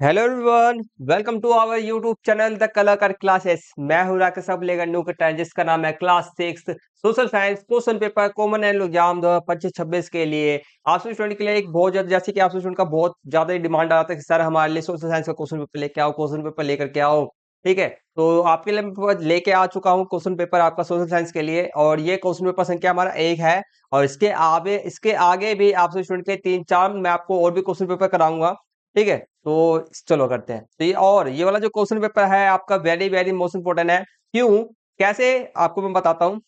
Hello everyone, welcome to our YouTube channel the Kalakar classes. मैं हूं राकेश अब लेकर न्यू कटार जिसका नाम है class 6 social science question paper common annual exam 2025-26 के लिए आप स्टूडेंट के लिए एक बहुत ज्यादा जैसे कि आप स्टूडेंट का बहुत ज्यादा ही डिमांड आ रहा था कि सर हमारे लिए सोशल साइंस का क्वेश्चन पेपर लेके आओ, क्वेश्चन पेपर लेकर के आओ। ठीक है, तो आपके लिए मैं लेके आ चुका हूँ क्वेश्चन पेपर आपका सोशल साइंस के लिए, और ये क्वेश्चन पेपर संख्या हमारा 1 है। और इसके आगे भी आपसे स्टूडेंट के 3-4 मैं आपको और भी क्वेश्चन पेपर कराऊंगा। ठीक है, तो चलो करते हैं। तो ये वाला जो क्वेश्चन पेपर है आपका वेरी वेरी मोस्ट इंपोर्टेंट है। क्यों, कैसे, आपको मैं बताता हूँ।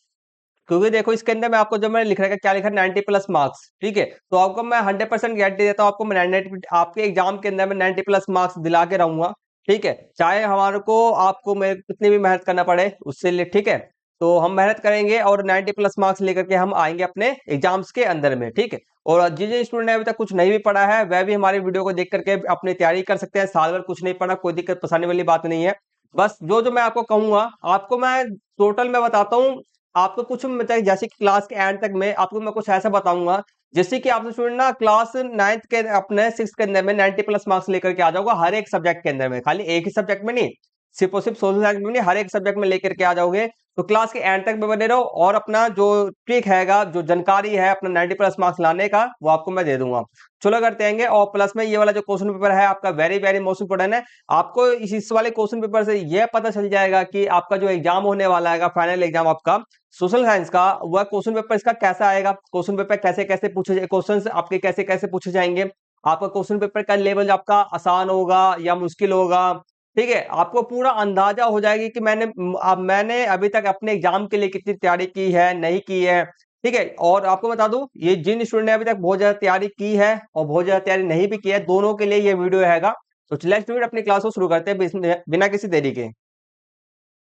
क्योंकि देखो इसके अंदर मैं आपको, जब मैंने लिख रखा है क्या लिखा है, 90+ मार्क्स। ठीक है, तो आपको मैं 100% गारंटी देता हूँ, आपको मैं 90 आपके एग्जाम के अंदर मैं 90+ मार्क्स दिला के रहूंगा। ठीक है, चाहे हमारे को आपको मैं कितनी भी मेहनत करना पड़े उससे लिए। ठीक है, तो हम मेहनत करेंगे और 90+ मार्क्स लेकर के हम आएंगे अपने एग्जाम्स के अंदर में। ठीक है, और जिन स्टूडेंट ने अभी तक कुछ नहीं भी पढ़ा है वह भी हमारी वीडियो को देख करके अपनी तैयारी कर सकते हैं। साल भर कुछ नहीं पढ़ा, कोई दिक्कत परेशानी वाली बात नहीं है। बस जो जो मैं आपको कहूंगा, आपको मैं टोटल में बताता हूँ। आपको कुछ मतलब जैसे कि क्लास के एंड तक में आपको मैं कुछ ऐसा बताऊंगा जिससे कि आप स्टूडेंट ना क्लास 9th के अपने 6th के अंदर में 90+ मार्क्स लेकर के आ जाओगे हर एक सब्जेक्ट के अंदर में, खाली एक ही सब्जेक्ट में नहीं, सिर्फ और सिर्फ सोशल साइंस में नहीं, हर एक सब्जेक्ट में लेकर के आ जाओगे। तो क्लास के एंड तक में बने रहो और अपना जो ट्रिक हैगा, जो जानकारी है अपना 90+ मार्क्स लाने का, वो आपको मैं दे दूंगा। चलो करते हैं। और प्लस में ये वाला जो क्वेश्चन पेपर है आपका वेरी वेरी मोस्ट इंपोर्टेंट है। आपको इस वाले क्वेश्चन पेपर से यह पता चल जाएगा कि आपका जो एग्जाम होने वाला है, फाइनल एग्जाम आपका सोशल साइंस का, वह क्वेश्चन पेपर इसका कैसा आएगा, क्वेश्चन पेपर कैसे कैसे पूछे, क्वेश्चन आपके कैसे कैसे पूछे जाएंगे, आपका क्वेश्चन पेपर का लेवल आपका आसान होगा या मुश्किल होगा। ठीक है, आपको पूरा अंदाजा हो जाएगी कि मैंने अभी तक अपने एग्जाम के लिए कितनी तैयारी की है, नहीं की है। ठीक है, और आपको बता दूं, ये जिन स्टूडेंट ने अभी तक बहुत ज्यादा तैयारी की है और बहुत ज्यादा तैयारी नहीं भी की है, दोनों के लिए ये वीडियो रहेगा। तो चलिए स्टूडेंट अपनी क्लास को शुरू करते हैं बिना किसी देरी के।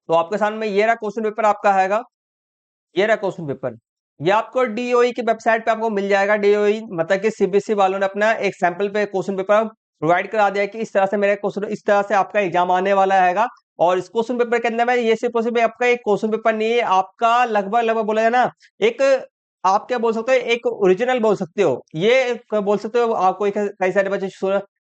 तो आपके सामने ये रहा क्वेश्चन पेपर आपका हैगा, ये रहा क्वेश्चन पेपर। ये आपको डीओई की वेबसाइट पे आपको मिल जाएगा। डीओई मतलब कि सीबीएसई वालों ने अपना एक सैंपल पे क्वेश्चन पेपर प्रोवाइड करा दिया है कि इस तरह से मेरे क्वेश्चन, इस तरह से आपका एग्जाम आने वाला हैगा। और इस क्वेश्चन पेपर के अंदर में ये सिर्फ और सिर्फ आपका एक क्वेश्चन पेपर नहीं है, आपका लगभग लगभग बोला जाए ना, एक, आप क्या बोल सकते हो, एक ओरिजिनल बोल सकते हो, ये बोल सकते हो। आपको कई सारे बच्चे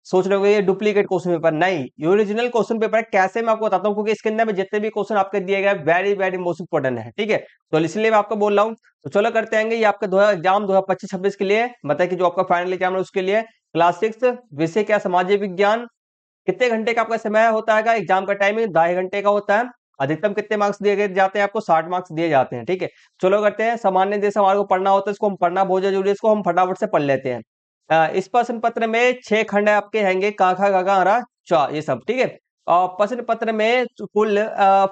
सोच रहे हो ये डुप्लीकेट क्वेश्चन पेपर, नहीं, ये ओरिजिनल क्वेश्चन पेपर है। कैसे मैं आपको बताता हूँ, क्योंकि इसके अंदर में जितने भी क्वेश्चन आपके दिए गए वेरी वेरी मोस्ट इंपोर्टेंट है। ठीक है, तो इसलिए मैं आपको बोल रहा हूँ। तो चलो करते हैं, ये आपका एग्जाम 2025-26 के लिए, मतलब कि जो आपका फाइनल एग्जाम है उसके लिए, क्लास 6 विषय क्या, सामाजिक विज्ञान। कितने घंटे का आपका समय होता है, एग्जाम का टाइमिंग 2.5 घंटे का होता है। अधिकतम कितने मार्क्स दिए जाते हैं आपको, 60 मार्क्स दिए जाते हैं। ठीक है, चलो करते हैं। सामान्य देश हमारे को पढ़ना होता है, इसको हम पढ़ना बहुत जरूरी है, इसको हम फटाफट से पढ़ लेते हैं। इस प्रश्न पत्र में 6 खंड आपके हैंगे, का खा गा घा रा चा, ये सब। ठीक है, और प्रश्न पत्र में कुल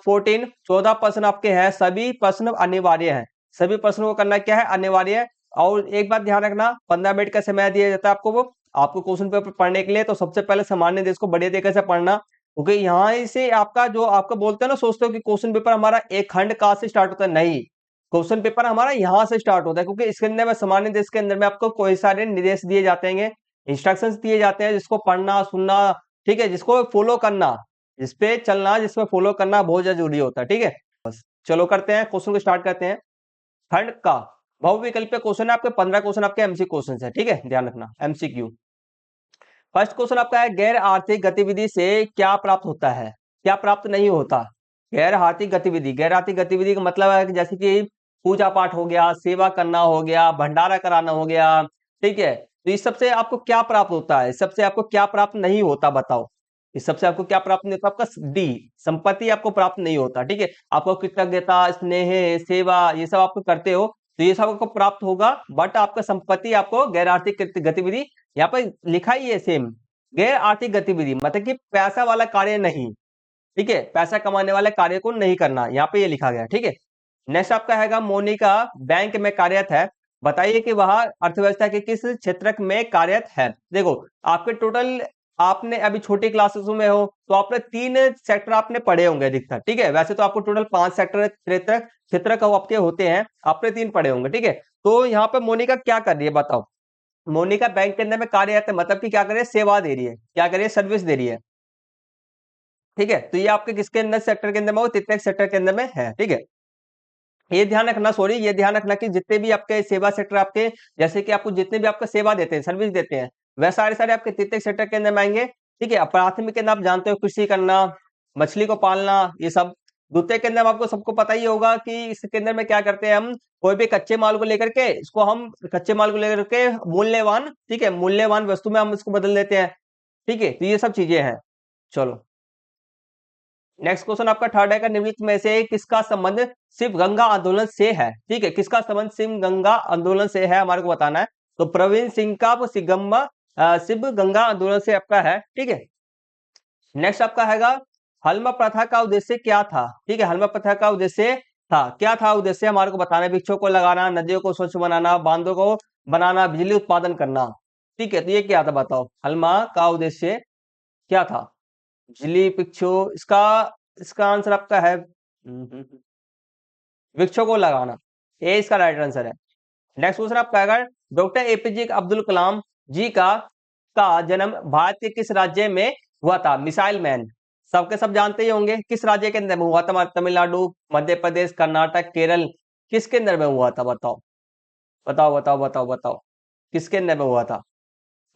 14 प्रश्न आपके हैं, सभी प्रश्न अनिवार्य है, सभी प्रश्नों को करना क्या है, अनिवार्य है। और एक बात ध्यान रखना, 15 मिनट का समय दिया जाता है आपको, वो आपको क्वेश्चन पेपर पढ़ने के लिए। तो सबसे पहले सामान्य देश को बढ़िया तरीके से पढ़ना, क्योंकि यहाँ से आपका जो आपका बोलते हैं ना, सोचते हो कि क्वेश्चन पेपर हमारा एक खंड का से स्टार्ट होता है, नहीं, क्वेश्चन पेपर हमारा यहाँ से स्टार्ट होता है। क्योंकि इसके अंदर में सामान्य देश के अंदर में आपको कोई सारे निर्देश दिए जाते हैं, इंस्ट्रक्शंस दिए जाते हैं, जिसको पढ़ना सुनना, ठीक है, जिसको फॉलो करना, जिसपे चलना, जिसमें फॉलो करना बहुत जरूरी होता है। ठीक है, बस चलो करते हैं, क्वेश्चन को स्टार्ट करते हैं। खंड का बहुविकल्पीय क्वेश्चन है आपके, 15 क्वेश्चन आपके एमसी क्वेश्चन है। ठीक है, ध्यान रखना, एमसीक्यू। फर्स्ट क्वेश्चन आपका है, गैर आर्थिक गतिविधि से क्या प्राप्त होता है, क्या प्राप्त नहीं होता। गैर आर्थिक गतिविधि, गैर आर्थिक गतिविधि का मतलब है कि जैसे कि पूजा पाठ हो गया, सेवा करना हो गया, भंडारा कराना हो गया। ठीक है, तो इस सबसे आपको क्या प्राप्त होता है, इस सबसे आपको क्या प्राप्त नहीं होता, बताओ। इस सबसे आपको क्या प्राप्त नहीं होता, आपका डी, संपत्ति आपको प्राप्त नहीं होता। ठीक है, आपको कृतज्ञता, स्नेह, सेवा, ये सब आपको करते हो, तो ये सब आपको प्राप्त होगा। बट आपका संपत्ति आपको, गैर आर्थिक गतिविधि, यहाँ पर लिखा ही है सेम, गैर आर्थिक गतिविधि मतलब कि पैसा वाला कार्य नहीं। ठीक है, पैसा कमाने वाले कार्य को नहीं करना, यहाँ पे ये लिखा गया। ठीक है, नेक्स्ट आपका हैगा, मोनिका बैंक में कार्यरत है, बताइए कि वह अर्थव्यवस्था के किस क्षेत्र में कार्यरत है। देखो, आपके टोटल, आपने अभी छोटी क्लासेस में हो तो आपने 3 सेक्टर आपने पढ़े होंगे अधिकतर। ठीक है, वैसे तो आपको टोटल 5 सेक्टर क्षेत्र क्षेत्र का आपके होते हैं, आपने 3 पढ़े होंगे। ठीक है, तो यहाँ पे मोनिका क्या कर रही है, बताओ। मोनिका बैंक के अंदर में कार्यरत है, मतलब कि क्या कर रही है, सेवा दे रही है, क्या कर रही है, सर्विस दे रही है। ठीक है, तो ये आपके किसके अंदर, सेक्टर के अंदर में, वो तृतीयक सेक्टर के अंदर में है। ठीक है, ये ध्यान रखना, सॉरी, ये ध्यान रखना कि जितने भी आपके सेवा सेक्टर आपके, जैसे कि आपको जितने भी आपका सेवा देते हैं, सर्विस देते हैं, वह सारे सारे आपके तृतीयक सेक्टर के अंदर में आएंगे। ठीक है। प्राथमिक के अंदर आप जानते हो कृषि करना, मछली को पालना, ये सब। द्वितीय के अंदर आपको सबको पता ही होगा कि इसके अंदर में क्या करते हैं हम, कोई भी कच्चे माल को लेकर के इसको हम कच्चे माल को लेकर के मूल्यवान, ठीक है, मूल्यवान वस्तु में हम इसको बदल देते हैं। ठीक है, तो ये सब चीजें हैं। चलो, नेक्स्ट क्वेश्चन आपका थर्ड है का निम्नलिखित में से किसका संबंध शिव गंगा आंदोलन से है। ठीक है, किसका संबंध शिव गंगा आंदोलन से है हमारे को बताना है। तो प्रवीण सिंह का शिव गंगा आंदोलन से आपका है। ठीक है, नेक्स्ट आपका हैगा हलमा प्रथा का उद्देश्य क्या था। ठीक है, हलमा प्रथा का उद्देश्य था, क्या था उद्देश्य हमारे को बताना है। वृक्षों को लगाना, नदियों को स्वच्छ बनाना, बांधों को बनाना, बिजली उत्पादन करना। ठीक है, तो ये क्या था बताओ, हलमा का उद्देश्य क्या था। बिजली, वृक्षों, इसका इसका आंसर आपका है वृक्षों को लगाना, ये इसका राइट आंसर है। नेक्स्ट क्वेश्चन आपका है डॉक्टर एपीजे अब्दुल कलाम जी का जन्म भारत के किस राज्य में हुआ था। मिसाइल मैन, सबके सब जानते ही होंगे, किस राज्य के अंदर में हुआ था। तमिलनाडु, मध्य प्रदेश, कर्नाटक, केरल, किसके अंदर में हुआ था बताओ, बताओ बताओ बताओ बताओ, किसके अंदर में हुआ था।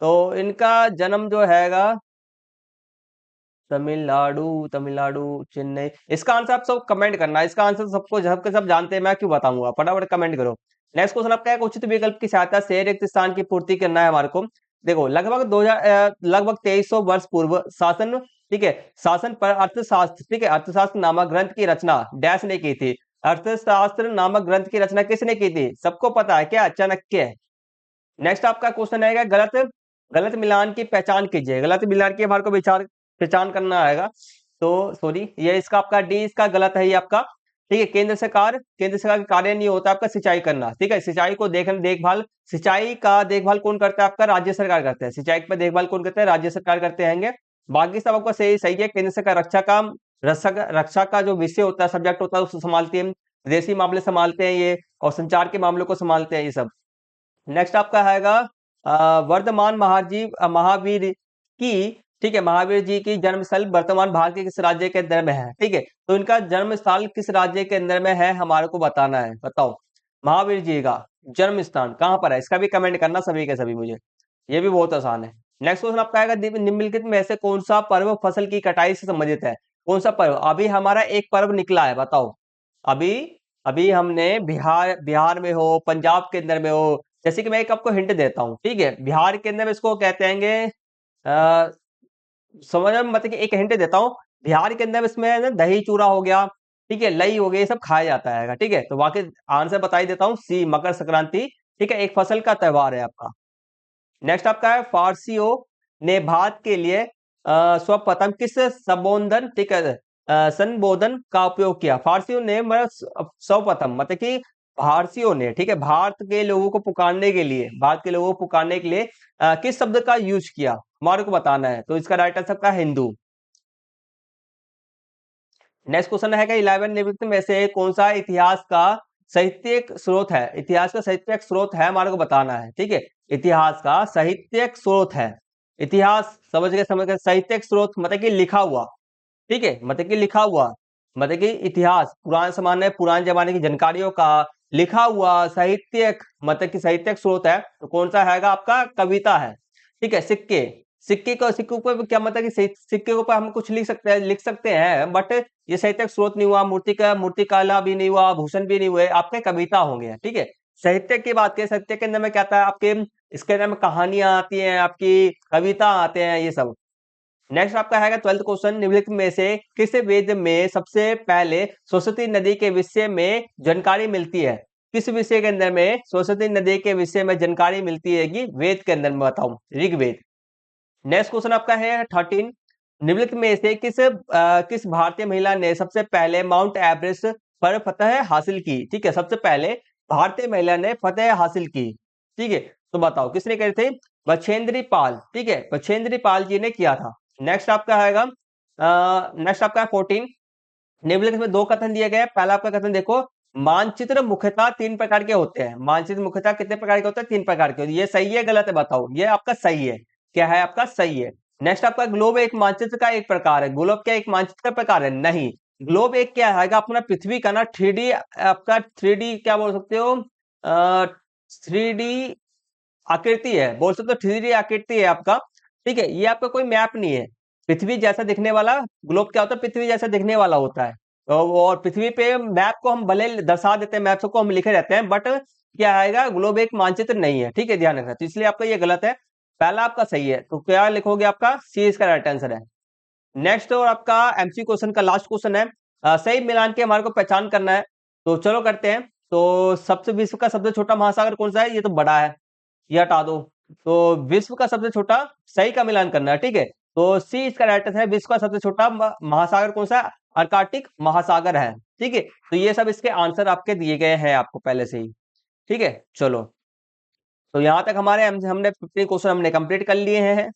तो इनका जन्म जो हैगा तमिलनाडु, तमिलनाडु, चेन्नई। इसका आंसर आप सब कमेंट करना, इसका आंसर सबको सबके सब जानते हैं, मैं क्यों बताऊंगा, फटाफट कमेंट करो। नेक्स्ट क्वेश्चन आपका है उचित विकल्प की सहायता से रिक्त स्थान की पूर्ति करना है हमारे को। देखो, लगभग 2300 वर्ष पूर्व शासन, ठीक है, शासन पर अर्थशास्त्र, ठीक है, अर्थशास्त्र नामक ग्रंथ की रचना डैश ने की थी। अर्थशास्त्र नामक ग्रंथ की रचना किसने की थी, सबको पता है क्या, चाणक्य। नेक्स्ट आपका क्वेश्चन है गलत गलत मिलान की पहचान कीजिए। गलत मिलान की हमारे को विचार पहचान करना आएगा। तो सॉरी, ये इसका आपका डी इसका गलत है ये आपका। ठीक है, केंद्र सरकार का कार्य नहीं होता आपका सिंचाई करना। ठीक है, सिंचाई को देखभाल, सिंचाई का देखभाल कौन करता है आपका, राज्य सरकार करते हैं। सिंचाई पर देखभाल कौन करते हैं, राज्य सरकार करते हैं। बाकी सब आपका सही सही है। केंद्र सरकार रक्षा का जो विषय होता है, सब्जेक्ट होता है, उसको संभालती है। विदेशी मामले संभालते हैं ये, और संचार के मामलों को संभालते हैं ये सब। नेक्स्ट आपका हैगा वर्धमान महावीर की, ठीक है, महावीर जी की जन्मस्थल वर्तमान भारत के किस राज्य के अंदर में है। ठीक है, तो इनका जन्म स्थल किस राज्य के अंदर में है हमारे को बताना है। बताओ, महावीर जी का जन्म स्थान कहाँ पर है, इसका भी कमेंट करना सभी के सभी मुझे, ये भी बहुत आसान है। नेक्स्ट क्वेश्चन आपका आएगा निम्नलिखित में से कौन सा पर्व फसल की कटाई से संबंधित है। कौन सा पर्व, अभी हमारा एक पर्व निकला है, बताओ। अभी अभी हमने बिहार बिहार में हो, पंजाब के अंदर में हो। जैसे कि मैं एक आपको हिंट देता हूँ, ठीक है, बिहार के अंदर में इसको कहते हैं समझ में, मतलब कि एक हिंट देता हूँ। बिहार के अंदर इसमें ना दही चूड़ा हो गया, ठीक है, लई हो गया, ये सब खाया जाता है। ठीक है, तो बाकी आंसर बता ही देता हूँ, सी मकर संक्रांति। ठीक है, एक फसल का त्योहार है आपका। नेक्स्ट आपका है फारसियों ने भारत के लिए सर्वप्रथम किस संबोधन, ठीक है, संबोधन का उपयोग किया। फारसियों ने मतलब सर्वप्रथम, मतलब कि फारसियों ने, ठीक है, भारत के लोगों को पुकारने के लिए, भारत के लोगों को पुकारने के लिए किस शब्द का यूज किया हमारे को बताना है। तो इसका राइट आंसर का हिंदू। नेक्स्ट क्वेश्चन है 11 निम्नलिखित में से कौन सा इतिहास का साहित्यिक स्रोत है। इतिहास का साहित्यिक स्रोत है हमारे को बताना है। ठीक है, इतिहास का साहित्यिक स्रोत है। इतिहास समझ गए, साहित्यिक स्रोत मतलब कि लिखा हुआ, ठीक है, मतलब कि लिखा हुआ, मतलब कि इतिहास पुराने जमाने की जानकारियों का लिखा हुआ साहित्यिक, मतलब कि साहित्यिक स्रोत है। तो कौन सा है आपका, कविता है। ठीक है, सिक्के को क्या मतलब कि सिक्के के ऊपर हम कुछ लिख सकते हैं, बट ये साहित्यिक स्रोत नहीं हुआ। मूर्तिकला भी नहीं हुआ, आभूषण भी नहीं हुए, आपके कविता होंगे। ठीक है, साहित्य की बात करें, साहित्य के अंदर में क्या आता है आपके, इसके अंदर में कहानियां आती हैं, आपकी कविता आते हैं, ये सब। नेक्स्ट आपका है 12th क्वेश्चन, निम्नलिखित में से किस वेद में सबसे पहले सरस्वती नदी के विषय में जानकारी मिलती है। किस विषय के अंदर में सरस्वती नदी के विषय में जानकारी मिलती है कि वेद के अंदर में, बताऊं, ऋग्वेद। नेक्स्ट क्वेश्चन आपका है 13, निम्नलिखित में से किस भारतीय महिला ने सबसे पहले माउंट एवरेस्ट पर फतह हासिल की। ठीक है, सबसे पहले भारतीय महिला ने फतह हासिल की। ठीक है, तो बताओ किसने करी थी, बछेंद्री पाल। ठीक है, बछेंद्री पाल जी ने किया था। नेक्स्ट आपका है 14, निम्नलिखित में दो कथन दिए गए। पहला आपका कथन देखो, मानचित्र मुख्यतः 3 प्रकार के होते हैं। मानचित्र मुख्यतः कितने प्रकार के होते हैं, 3 प्रकार के। ये सही है गलत है बताओ, ये आपका सही है, क्या है आपका सही है। नेक्स्ट आपका ग्लोब एक मानचित्र का एक प्रकार है। ग्लोब क्या एक मानचित्र का प्रकार है, नहीं। ग्लोब एक क्या है अपना पृथ्वी का ना 3D, आपका 3D क्या बोल सकते हो, 3D आकृति है, बोल सकते हो 3D आकृति है आपका। ठीक है, ये आपका कोई मैप नहीं है। पृथ्वी जैसा दिखने वाला ग्लोब क्या होता है, पृथ्वी जैसा दिखने वाला होता है। और पृथ्वी पे मैप को हम भले दर्शा देते हैं, मैप को हम लिखे रहते हैं, बट क्या आएगा, ग्लोब एक मानचित्र नहीं है, ठीक है, ध्यान रखना। तो इसलिए आपका ये गलत है, पहला आपका सही है। तो क्या लिखोगे, आपका सी इसका राइट आंसर है। नेक्स्ट और आपका एमसी क्वेश्चन का लास्ट क्वेश्चन है, सही मिलान के हमारे को पहचान करना है। तो चलो करते हैं। तो सबसे विश्व का सबसे छोटा महासागर कौन सा है, ये तो बड़ा है, ये हटा दो। तो विश्व का सबसे छोटा, सही का मिलान करना है, ठीक है। तो सी इसका राइट आंसर है, विश्व का सबसे छोटा महासागर कौन सा है, अर्कटिक महासागर है, ठीक है। तो ये सब इसके आंसर आपके दिए गए हैं आपको पहले से ही, ठीक है। चलो, तो यहां तक हमारे हमने 15 क्वेश्चन हमने कंप्लीट कर लिए हैं,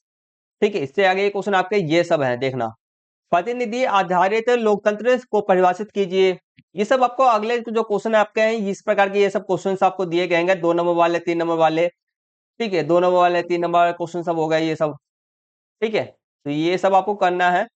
ठीक है। इससे आगे क्वेश्चन आपके ये सब है, देखना। प्रतिनिधि आधारित लोकतंत्र को परिभाषित कीजिए। ये सब आपको अगले जो क्वेश्चन आपके हैं, इस प्रकार के ये सब क्वेश्चन आपको दिए गए हैं, 2 नंबर वाले, 3 नंबर वाले, ठीक है। 2 नंबर वाले, 3 नंबर वाले क्वेश्चन सब हो गए ये सब, ठीक है। तो ये सब आपको करना है।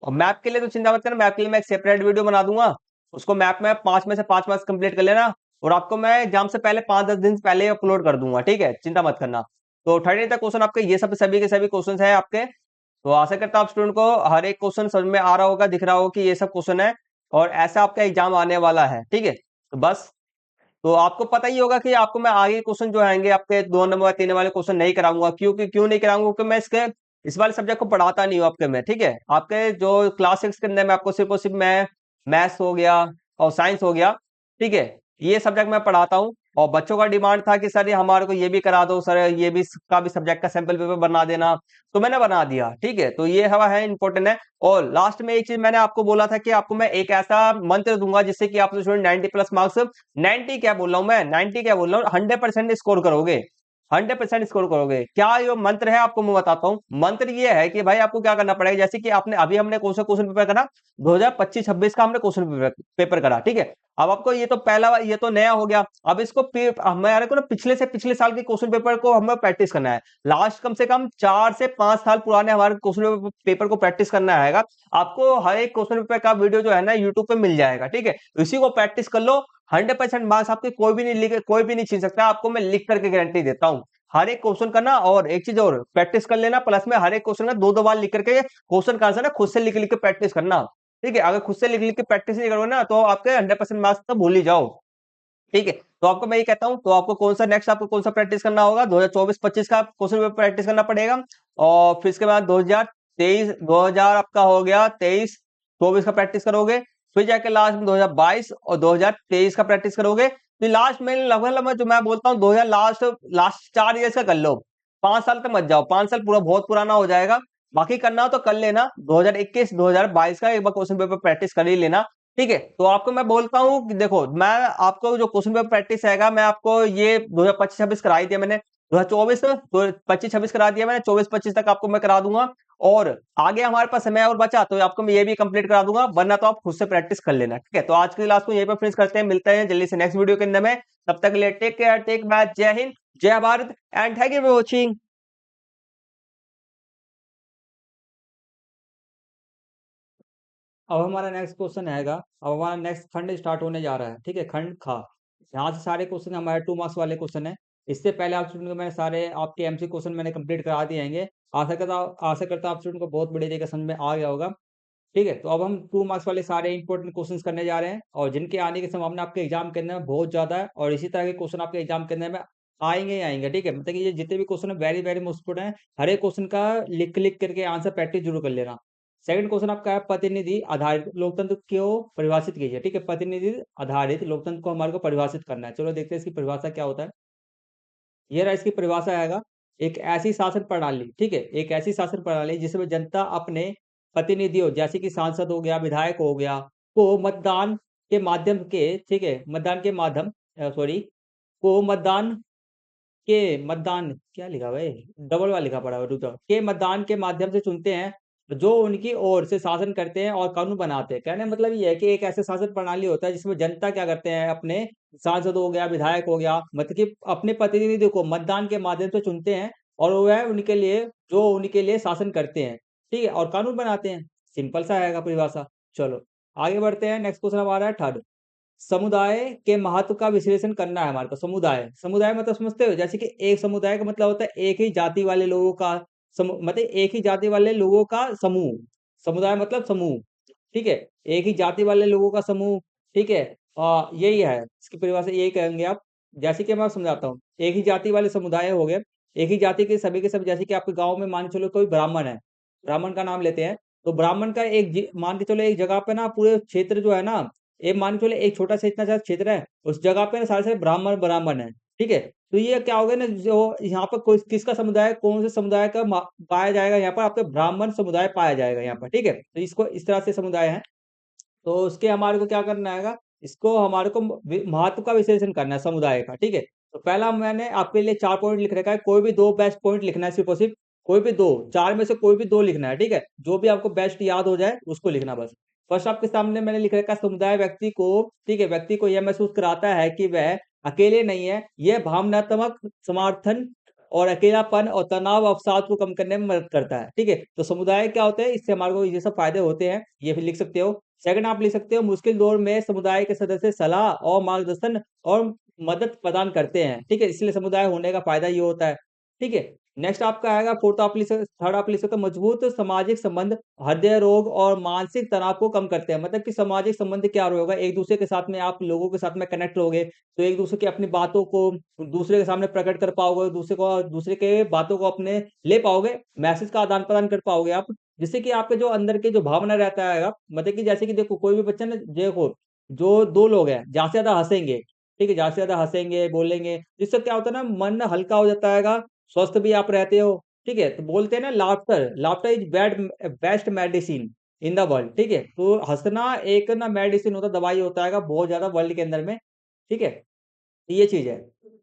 और मैप के लिए तो चिंता मत करना, मैप के लिए मैं एक सेपरेट वीडियो बना दूंगा। उसको मैप में 5 में से 5 मार्क्स कंप्लीट कर लेना, और आपको मैं एग्जाम से पहले 5-10 दिन पहले अपलोड कर दूंगा, ठीक है, चिंता मत करना। तो 30 तक क्वेश्चन आपके ये सब सभी के सभी क्वेश्चन है आपके। तो आशा करता हूँ आप स्टूडेंट को हर एक क्वेश्चन समझ में आ रहा होगा, दिख रहा होगा कि ये सब क्वेश्चन है, और ऐसा आपका एग्जाम आने वाला है, ठीक है। तो बस, तो आपको पता ही होगा कि आपको मैं आगे क्वेश्चन जो आएंगे आपके 2 नंबर 3 वाले क्वेश्चन नहीं कराऊंगा, क्योंकि क्यों नहीं कराऊंगा, क्योंकि मैं इसके इस वाले सब्जेक्ट को पढ़ाता नहीं हूँ आपके में, ठीक है। आपके जो क्लास 6 के अंदर मैं आपको सिर्फ और सिर्फ मैं मैथ्स हो गया और साइंस हो गया, ठीक है, ये सब्जेक्ट मैं पढ़ाता हूँ। और बच्चों का डिमांड था कि सर ये हमारे को ये भी करा दो सर, ये भी का भी सब्जेक्ट का सैंपल पेपर बना देना, तो मैंने बना दिया, ठीक है। तो ये हवा है, इंपॉर्टेंट है। और लास्ट में एक चीज मैंने आपको बोला था कि आपको मैं एक ऐसा मंत्र दूंगा जिससे कि आप स्टूडेंट 90+ मार्क्स, 90 क्या बोल रहा हूं मैं, 90 क्या बोल रहा हूँ, 100% स्कोर करोगे, 100% स्कोर करोगे। क्या ये मंत्र है, आपको मैं बताता हूँ। मंत्र ये है कि भाई आपको क्या करना पड़ेगा, जैसे कि आपने अभी हमने कौन सा क्वेश्चन पेपर करा, 2025-26 का हमने क्वेश्चन पेपर करा, ठीक है। अब आपको ये तो पहला, ये तो नया हो गया। अब इसको हमारे को ना पिछले से पिछले साल के क्वेश्चन पेपर को हमें प्रैक्टिस करना है। लास्ट कम से कम 4 से 5 साल पुराने हमारे क्वेश्चन पेपर को प्रैक्टिस करना है। आपको हर एक क्वेश्चन पेपर का वीडियो जो है ना यूट्यूब पे मिल जाएगा, ठीक है। इसी को प्रैक्टिस कर लो, 100% मार्क्स आपके कोई भी नहीं छीन सकता, आपको मैं लिख करके गारंटी देता हूँ। हर एक क्वेश्चन का ना, और एक चीज और प्रैक्टिस कर लेना, प्लस में हर एक क्वेश्चन का 2-2 बार लिख करके क्वेश्चन का आंसर ना खुद से लिख लिख के प्रैक्टिस करना, ठीक है। अगर खुद से लिख लिख के प्रैक्टिस नहीं करोगे ना, तो आपके 100% मार्क्स तो भूल ही जाओ, ठीक है। तो आपको मैं ये कहता हूँ, तो आपको कौन सा नेक्स्ट आपको कौन सा प्रैक्टिस करना होगा, 2024-25 का क्वेश्चन पेपर प्रैक्टिस करना पड़ेगा। और फिर इसके बाद 2023 आपका हो गया, 23-24 का प्रैक्टिस करोगे। फिर जाके लास्ट में 2022 और 2023 का प्रैक्टिस करोगे। तो लास्ट में लगभग लगभग जो मैं बोलता हूँ 2000 लास्ट लास्ट 4 ईयर्स का कर लो, 5 साल तक मत जाओ, 5 साल पूरा बहुत पुराना हो जाएगा। बाकी करना हो तो कर लेना, 2021 2022 का एक बार क्वेश्चन पेपर प्रैक्टिस कर ही लेना, ठीक है। तो आपको मैं बोलता हूँ कि देखो, मैं आपको जो क्वेश्चन पेपर प्रैक्टिस रहेगा, मैं आपको ये 2025-26 कराई दिया मैंने, 2024 25-26 करा दिया मैंने, 24-25 तक आपको मैं करा दूंगा। और आगे हमारे पास समय और बचा तो आपको मैं ये भी कंप्लीट करा दूंगा, वरना तो आप खुद से प्रैक्टिस कर लेना, ठीक है। तो आज की क्लास को यहीं पर फिनिश करते हैं, मिलते हैं जल्दी से नेक्स्ट वीडियो के अंदर में। तब तक के लिए टेक केयर, टेक बाय, जय हिंद, जय Bharat, and thank you for watching. अब हमारा नेक्स्ट क्वेश्चन आएगा। अब हमारा नेक्स्ट खंड स्टार्ट होने जा रहा है, ठीक है, खंड खा। यहाँ से सारे क्वेश्चन हमारे 2 मार्क्स वाले क्वेश्चन है। इससे पहले आप स्टूडेंट को मैंने सारे आपके एमसी क्वेश्चन मैंने कंप्लीट करा दिए हैं। आशा करता आप स्टूडेंट को बहुत बड़ी तरीके से समझ में आ गया होगा, ठीक है। तो अब हम 2 मार्क्स वाले सारे इंपॉर्टेंट क्वेश्चन करने जा रहे हैं, और जिनके आने की संभावना आपके एग्जाम के अंदर में बहुत ज्यादा है, और इसी तरह के क्वेश्चन आपके एग्जाम के अंदर में आएंगे ही आएंगे, ठीक है। मतलब कि ये जितने भी क्वेश्चन है वेरी वेरी मोस्ट इंपोर्टेंट है। हर एक क्वेश्चन का लिख लिख करके आंसर प्रैक्टिस जरूर कर लेना। सेकंड क्वेश्चन आपका है, प्रतिनिधि आधारित लोकतंत्र को परिभाषित कीजिए, ठीक है। प्रतिनिधि आधारित लोकतंत्र को हमारे को परिभाषित करना है। चलो देखते हैं इसकी परिभाषा क्या होता है। ये रहा इसकी परिभाषा आएगा, एक ऐसी शासन प्रणाली, ठीक है, एक ऐसी शासन प्रणाली जिसमें जनता अपने प्रतिनिधियों, जैसे कि सांसद हो गया, विधायक हो गया, को मतदान के माध्यम के, ठीक है, मतदान के माध्यम, सॉरी, को मतदान क्या लिखा भाई, डबल वाला लिखा पड़ा है, रुक जाओ, के मतदान के माध्यम से चुनते हैं, जो उनकी ओर से शासन करते हैं और कानून बनाते हैं। कहने का मतलब ये है कि एक ऐसे शासन प्रणाली होता है जिसमें जनता क्या करते हैं, अपने सांसद हो गया, विधायक हो गया, मतलब कि अपने प्रतिनिधि को मतदान के माध्यम से चुनते हैं, और वह उनके लिए शासन करते हैं, ठीक है, और कानून बनाते हैं। सिंपल सा आएगा परिभाषा। चलो आगे बढ़ते हैं, नेक्स्ट क्वेश्चन हमारा है थर्ड। समुदाय के महत्व का विश्लेषण करना है हमारे को। समुदाय, समुदाय मतलब समझते हो? जैसे कि एक समुदाय का मतलब होता है एक ही जाति वाले लोगों का मतलब एक ही जाति वाले लोगों का समूह। समुदाय मतलब समूह, ठीक है? एक ही जाति वाले लोगों का समूह, ठीक है? यही है, इसकी परिभाषा यही कहेंगे आप। जैसे कि मैं समझाता हूँ, एक ही जाति वाले समुदाय हो गए, एक ही जाति के सभी जैसे कि आपके गाँव में मान के चलो कोई ब्राह्मण है, ब्राह्मण का नाम लेते हैं, तो ब्राह्मण का मान के चलो एक जगह पे ना पूरे क्षेत्र जो है ना, एक मान के चलो एक छोटा सा इतना सा क्षेत्र है, उस जगह पे ना सारे ब्राह्मण ब्राह्मण है, ठीक है? तो ये क्या हो गया ना, जो यहाँ पर कोई किसका समुदाय, कौन से समुदाय का पाया जाएगा, यहाँ पर आपका ब्राह्मण समुदाय पाया जाएगा यहाँ पर, ठीक है? तो इसको इस तरह से समुदाय है। तो उसके हमारे को क्या करना है, इसको हमारे को महत्व का विश्लेषण करना है समुदाय का, ठीक है? तो पहला मैंने आपके लिए 4 पॉइंट लिख रखा है, कोई भी 2 बेस्ट पॉइंट लिखना है सिर्फ और सिर्फ, कोई भी 2, 4 में से कोई भी 2 लिखना है, ठीक है? जो भी आपको बेस्ट याद हो जाए उसको लिखना बस। फर्स्ट आपके सामने मैंने लिख रखा है, समुदाय व्यक्ति को, ठीक है, व्यक्ति को यह महसूस कराता है कि वह अकेले नहीं है, यह भावनात्मक समर्थन और अकेलापन और तनाव अवसाद को कम करने में मदद करता है, ठीक है? तो समुदाय क्या होता है, इससे हमारे को ये सब फायदे होते हैं, ये भी लिख सकते हो। सेकंड आप लिख सकते हो, मुश्किल दौर में समुदाय के सदस्य सलाह और मार्गदर्शन और मदद प्रदान करते हैं, ठीक है? इसलिए समुदाय होने का फायदा ये होता है, ठीक है? नेक्स्ट आपका आएगा फोर्थ आप लिख सकते, थर्ड आप लिख सकते हो, मजबूत सामाजिक संबंध हृदय रोग और मानसिक तनाव को कम करते हैं। मतलब कि सामाजिक संबंध क्या होगा, एक दूसरे के साथ में आप लोगों के साथ में कनेक्ट रहोगे, तो एक दूसरे की अपनी बातों को दूसरे के सामने प्रकट कर पाओगे, दूसरे के बातों को अपने ले पाओगे, मैसेज का आदान प्रदान कर पाओगे आप, जिससे कि आपके जो अंदर के जो भावना रहता है, मतलब कि जैसे कि देखो कोई भी बच्चा ना, देखो जो 2 लोग हैं, ज़्यादा से ज़्यादा हँसेंगे, ठीक है? ज़्यादा से ज़्यादा हँसेंगे, बोलेंगे, जिससे क्या होता है ना, मन हल्का हो जाता है, स्वस्थ भी आप रहते हो, ठीक है? तो बोलते हैं ना, laughter laughter is best medicine in the world, ठीक है? तो हँसना एक ना मेडिसिन होता है, दवाई होता है बहुत ज़्यादा वर्ल्ड के अंदर में, ठीक है? ये चीज़ है।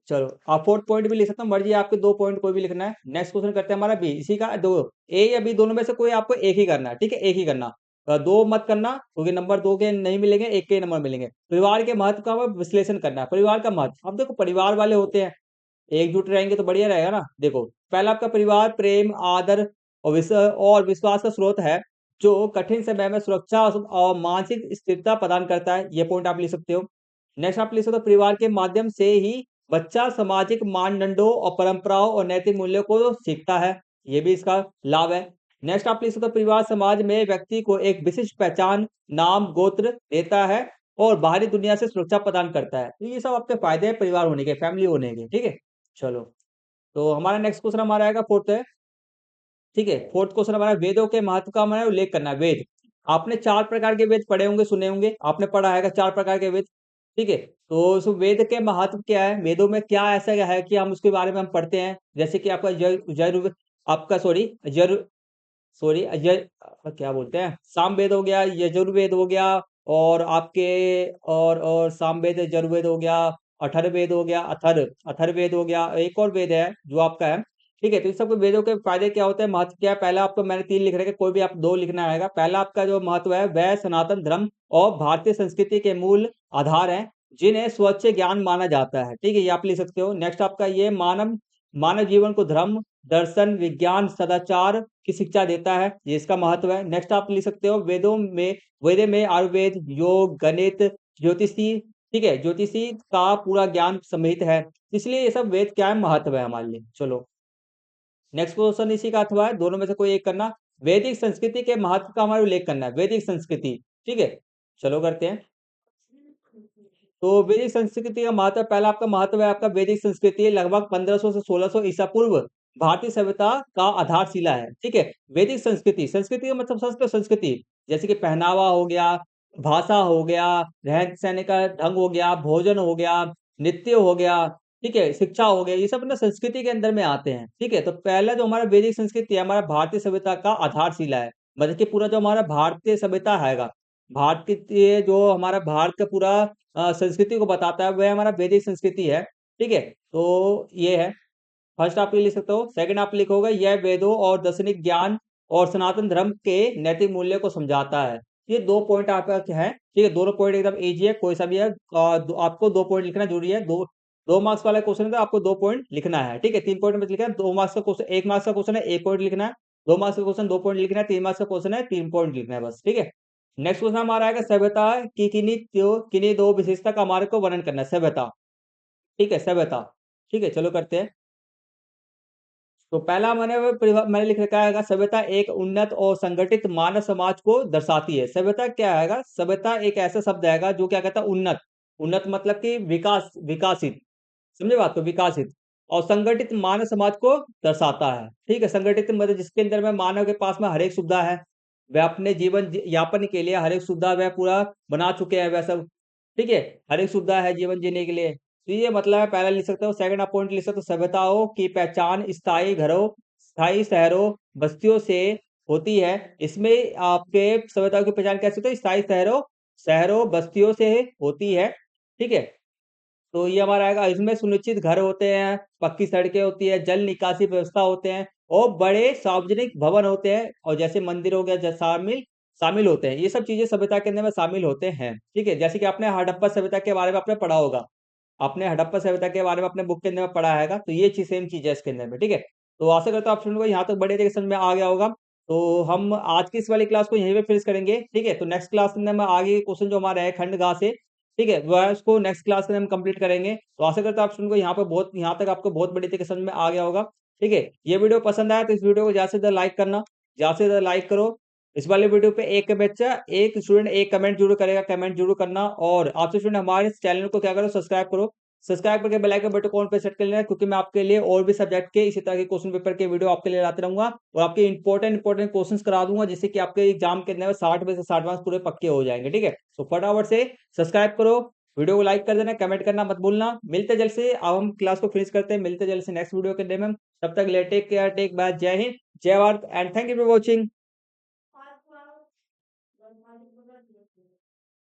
चलो, आप 4th पॉइंट भी लिख सकता हूँ, मर्ज़ी है आपके 2 पॉइंट कोई भी लिखना है। नेक्स्ट क्वेश्चन करते हैं हमारा बी, इसी का 2, ए या बी दोनों में से कोई आपको एक ही करना है, ठीक है? एक ही करना। 2 मत करना, क्योंकि नंबर 2 के नहीं मिलेंगे, 1 के ही नंबर मिलेंगे। परिवार के महत्व का विश्लेषण करना है, परिवार का महत्व। अब देखो परिवार वाले होते हैं, एकजुट रहेंगे तो बढ़िया रहेगा ना। देखो, पहला आपका परिवार प्रेम, आदर और विश्वास का स्रोत है, जो कठिन समय में सुरक्षा और मानसिक स्थिरता प्रदान करता है। ये पॉइंट आप लिख सकते हो। नेक्स्ट आप लिख सकते हो, परिवार के माध्यम से ही बच्चा सामाजिक मानदंडों और परंपराओं और नैतिक मूल्यों को सीखता है। ये भी इसका लाभ है। नेक्स्ट आप लिख सकते हो, परिवार समाज में व्यक्ति को एक विशिष्ट पहचान, नाम, गोत्र देता है और बाहरी दुनिया से सुरक्षा प्रदान करता है। तो ये सब आपके फायदे हैं परिवार होने के, फैमिली होने के, ठीक है? चलो, तो हमारा नेक्स्ट क्वेश्चन हमारा आएगा 4th है, ठीक है? 4th क्वेश्चन हमारा वेदों के महत्व का हमारा उल्लेख करना है। वेद, आपने 4 प्रकार के वेद पढ़े होंगे, सुने होंगे, आपने पढ़ा है 4 प्रकार के वेद, ठीक है? तो उस वेद के महत्व क्या है? वेदों में क्या ऐसा है कि हम उसके बारे में हम पढ़ते हैं? जैसे कि आपका आपका सॉरी क्या बोलते हैं? सामवेद हो गया, यजुर्वेद हो गया, और आपके और सामवेद, यजुर्वेद हो गया, अथर्ववेद हो गया, अथर्ववेद हो गया, एक और वेद है जो आपका है, ठीक है? तो इन सब के वेदों के फायदे क्या होते हैं, महत्व क्या है? पहला आपको मैंने 3 लिख रखे, कोई भी आप 2 लिखना आएगा। पहला आपका जो महत्व है, वह सनातन धर्म और भारतीय संस्कृति के मूल आधार हैं, जिन्हें स्वच्छ ज्ञान माना जाता है, ठीक है? ये आप लिख सकते हो। नेक्स्ट आपका ये मानव मानव जीवन को धर्म, दर्शन, विज्ञान, सदाचार की शिक्षा देता है, ये इसका महत्व है। नेक्स्ट आप लिख सकते हो, वेद में आयुर्वेद, योग, गणित, ज्योतिषी, ठीक है? ज्योतिषी का पूरा ज्ञान समाहित है। इसलिए ये सब वेद क्या है, महत्व है हमारे लिए। चलो, नेक्स्ट क्वेश्चन इसी का अथवा है, दोनों में से कोई एक करना। वैदिक संस्कृति के महत्व का हमारा उल्लेख करना है, वैदिक संस्कृति, ठीक है? चलो करते हैं। तो वैदिक संस्कृति का महत्व, पहला आपका महत्व है, आपका वैदिक संस्कृति लगभग 1500 से 1600 ईसा पूर्व भारतीय सभ्यता का आधारशिला है, ठीक है? वैदिक संस्कृति का मतलब संस्कृति, जैसे कि पहनावा हो गया, भाषा हो गया, रहन-सहन का ढंग हो गया, भोजन हो गया, नृत्य हो गया, ठीक है? शिक्षा हो गया, ये सब ना संस्कृति के अंदर में आते हैं, ठीक है? तो पहला जो हमारा वैदिक संस्कृति है, हमारा भारतीय सभ्यता का आधारशिला है। मतलब कि पूरा जो हमारा भारतीय सभ्यता हैगा, भारत के ये जो हमारा भारत का पूरा संस्कृति को बताता है, वह हमारा वैदिक संस्कृति है, ठीक है? तो ये है, फर्स्ट आप ये लिख सकते हो। सेकंड आप लिखोगे, यह वेदों और दार्शनिक ज्ञान और सनातन धर्म के नैतिक मूल्य को समझाता है। ये 2 पॉइंट आपका क्या है, ठीक है? दोनों पॉइंट एकदम ईज़ी है, कोई सा भी है। आपको 2 पॉइंट लिखना ज़रूरी है। 2 मार्क्स वाला क्वेश्चन है तो आपको 2 पॉइंट लिखना है, ठीक है? 3 पॉइंट मत लिखना है, 2 मार्क्स का क्वेश्चन, 1 मार्क्स का क्वेश्चन है, 1 पॉइंट लिखना है, 2 मार्क्स का क्वेश्चन 2 पॉइंट लिखना है, 3 मार्क्स का क्वेश्चन है, 3 पॉइंट लिखना है बस, ठीक है? नेक्स्ट क्वेश्चन हमारा आएगा सभ्यता की किन्हीं दो विशेषता का हमारे को वर्णन करना है, सभ्यता। ठीक है, सभ्यता। ठीक है, चलो करते हैं। तो पहला मैंने लिख रखा है, सभ्यता एक उन्नत और संगठित मानव समाज को दर्शाती है। सभ्यता क्या है? सभ्यता एक ऐसा शब्द है जो क्या कहता है, उन्नत। उन्नत मतलब कि विकासित। समझे बात को? विकासित और संगठित मानव समाज को दर्शाता है। ठीक है, संगठित मतलब जिसके अंदर में मानव के पास में हर एक सुविधा है, वह अपने जीवन यापन के लिए हर एक सुविधा वह पूरा बना चुके हैं वह सब। ठीक है, हर एक सुविधा है जीवन जीने के लिए। तो ये मतलब है, पहला लिख सकते हो। सेकंड आप पॉइंट लिख सकते हो, सभ्यताओं की पहचान स्थायी घरों, स्थायी शहरों, बस्तियों से होती है। इसमें आपके सभ्यताओं की पहचान कैसे होती है? स्थायी शहरों शहरों बस्तियों से होती है। ठीक है, तो ये हमारा आएगा। इसमें सुनिश्चित घर होते हैं, पक्की सड़कें होती है, जल निकासी व्यवस्था होते हैं और बड़े सार्वजनिक भवन होते हैं, और जैसे मंदिर हो गया शामिल शामिल होते हैं। ये सब चीजें सभ्यता के अंदर में शामिल होते हैं। ठीक है, जैसे कि आपने हड़प्पा सभ्यता के बारे में आपने पढ़ा होगा, आपने हड़प्पा सभ्यता के बारे में अपने बुक के अंदर में पढ़ा है, तो ये चीज सेम चीज है इसके अंदर में। ठीक है, तो आशा करता हूँ आप स्टूडेंट को यहाँ तक बड़े तरीके से समझ में आ गया होगा। तो हम आज की इस वाली क्लास को यहीं पे फिनिश करेंगे। ठीक है, तो नेक्स्ट क्लास के अंदर में आगे क्वेश्चन जो हमारे है खंड घा से, ठीक है, वह उसको नेक्स्ट क्लास के अंदर हम कंप्लीट करेंगे। तो आशा करता हूँ आप स्टूडेंट को यहाँ तक आपको बहुत बड़ी तरीके से समझ में आ गया होगा। ठीक है, ये वीडियो पसंद आया तो इस वीडियो को ज्यादा से ज्यादा लाइक करना, ज्यादा से ज्यादा लाइक करो। इस वाले वीडियो पे एक बच्चा एक स्टूडेंट एक कमेंट जरूर करेगा, कमेंट जरूर करना। और आप स्टूडेंट हमारे चैनल को क्या करो, सब्सक्राइब करो। सब्सक्राइब करके बेल आइकन बटन कौन पे सेट कर लेना, क्योंकि मैं आपके लिए और भी सब्जेक्ट के इसी तरह के क्वेश्चन पेपर के वीडियो आपके लिए लाते रहूंगा, और आपके इंपॉर्टेंट क्वेश्चंस करा दूंगा, जिससे कि आपके एग्जाम के अंदर 60 में से 60 मार्क्स पूरे पक्के हो जाएंगे। ठीक है, तो फटाफट से सब्सक्राइब करो, वीडियो को लाइक कर देना, कमेंट करना मत भूलना। मिलते जल्द से, अब हम क्लास को फिनिश करते हैं, मिलते जल्द से नेक्स्ट वीडियो के अंदर में। तब तक ले टेक केयर, टेक बाय, जय हिंद, जय Bharat and thank you for watching.